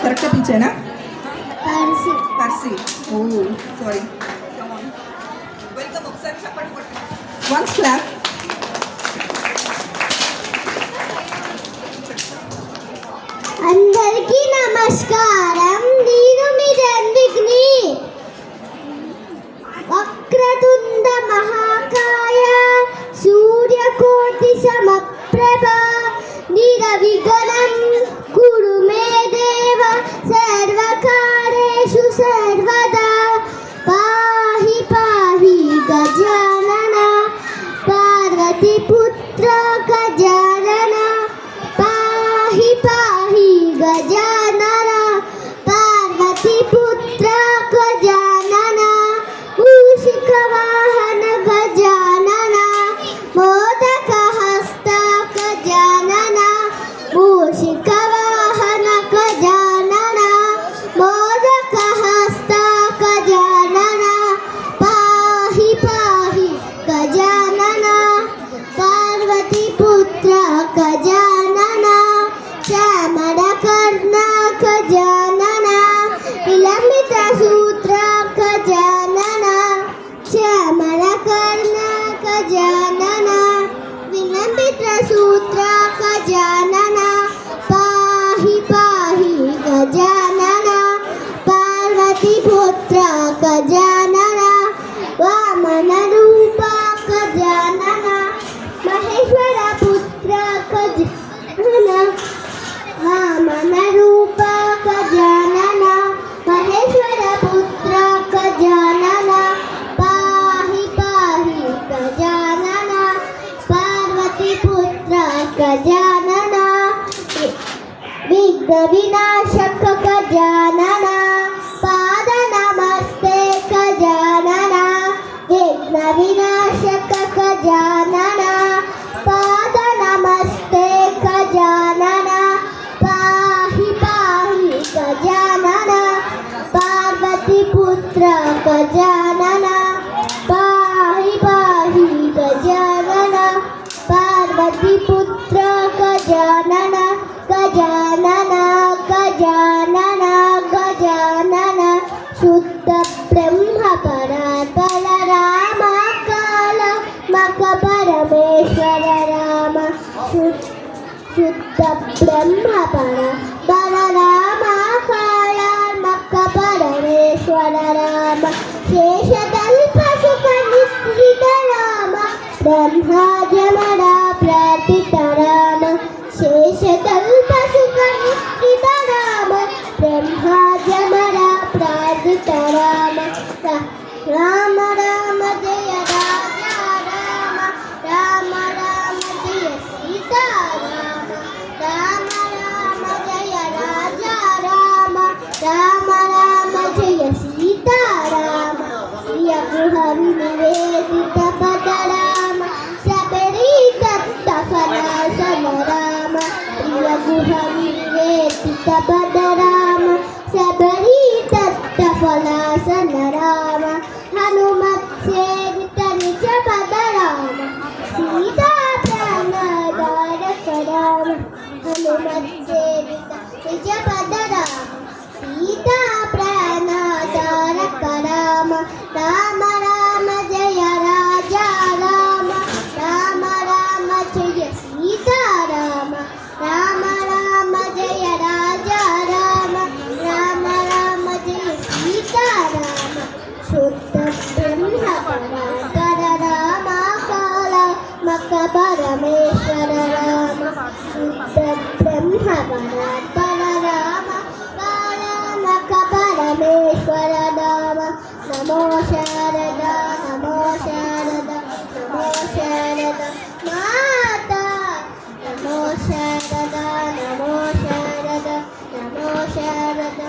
కరెక్ట్గా పిలిచానా? పర్సి. ఓ sorry. Welcome. ఒకసారి చెప్పండి. Once clap. అందరికీ నమస్కారం. నేను మీ జన్విగ్ని. వక్రతుండ మహాకాయ సూర్యకోటి సమప్రభ నిర్విఘ్నం కురు మే దేవ సర్వకార్యేషు సర్వదా. పాహి పాహి గజానన పార్వతీ పుత్ర గజానన. పాహి పాహి గజానన పార్వతీ పుత్ర గజానన. మూషిక వాహన గజానన మోదక హస్త గజానన. మూషిక వాహన గజానన మోదక హస్త గజానన. పాహి పాహి గజానన పార్వతీ పుత్ర గజానన. శ్యామల కర్ణ గజానన విలంబిత సూత్ర గజానన. శ్యామల కర్ణ గజానన విలంబిత సూత్ర గజానన. పాహి పాహి గజానన పార్వతీ పుత్ర గజానన. వామన రూప గజానన మహేశ్వర పుత్ర గజానన. వామన రూప గజానన మహేశ్వర పుత్ర గజానన. పాహి పాహి గజానన పార్వతీ పుత్ర గజానన. విఘ్న వినాశక గజానన పాద నమస్తే గజానన. విఘ్న వినాశక గజానన పాద నమస్తే గజానన. పాహి పాహి గజానన పార్వతీ పుత్ర గజానన. పాహి పాహి గజానన పార్వతీ పుత్ర గజానన. గజానన గజానన గజానన. శుద్ధ బ్రహ్మ పరాత్పర రామ కాల మక పరమేశ్వర రామ. శుద్ధ బ్రహ్మ పర రామ కాల మక పరమేశ్వర రామ. శేషకల్ప సుఖ నిశ్రిత రామ బ్రహ్మాజమర ప్రార్థిత రామ. శేషకల్ప సుఖ నిశ్రిత రామ బ్రహ్మాజమర ప్రార్థిత రామ. రామ రామ జయ రాజా రామ. రామ రామ జయ సీతారామ. రామ రామ జయ రాజా రామ. రామ రామ జయ సీతారామ. ప్రియ గృహం నివేదిత పద రామ. శబరి దత్త ఫలాసన రామ. ప్రియ గృహం నివేదిత పద రామ. శబరి దత్త ఫలాసన రామ. హనుమత్ సేవిత నిజ పద రామ. సీతా ప్రాణదారక రామ. హనుమత్ సేవిత నిజ పద రామ. సీతా ప్రాణదారక రామ. రామ రామ జయ రాజా రామ. రామ రామ జయ సీతారామ. రామ రామ జయ రాజా రామ. రామ రామ జయ సీతారామ. శుద్ధ బ్రహ్మ పరాత్పర రామ కాల మక పరమేశ్వర రామ. శుద్ధ బ్రహ్మ పరాత్పర రామ కాల మక పరమేశ్వర రామ. నమో శారద నమో శారద నమో శారద మాతా. నమో శారద నమో శారద నమో శారద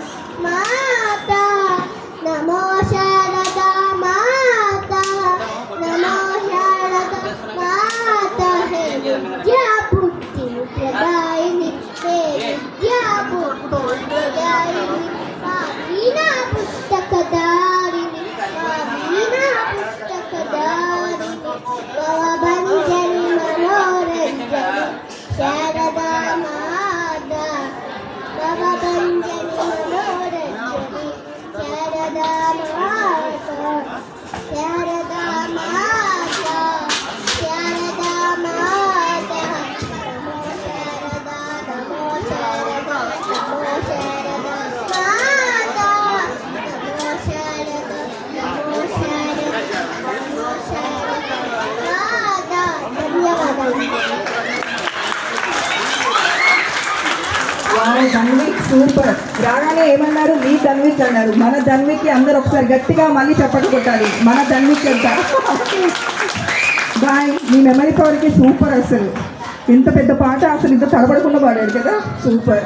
మాతా. నమో శారద మాతా. నమో శారద మాతా. హే విద్యా బుద్ధి ప్రదాయిని. హే విద్యా బుద్ధి ప్రదాయిని. వీణా పుస్తకదారిణి. వీణా పుస్తకదారిణి. భవబంజని మనోరంజని శారదా మాతా. భవబంజని ధన్విక్ సూపర్. రాగానే ఏమన్నారు? మీ ధన్విక్ అన్నారు. మన ధన్విక్కి అందరూ ఒకసారి గట్టిగా మళ్ళీ చప్పట్లు కొట్టాలి. మన ధన్విక్ అంట. బాయ్. మీ మెమరీ పవర్కి సూపర్. అసలు ఇంత పెద్ద పాట అసలు ఇంత తడబడకుండా పాడాడు కదా, సూపర్.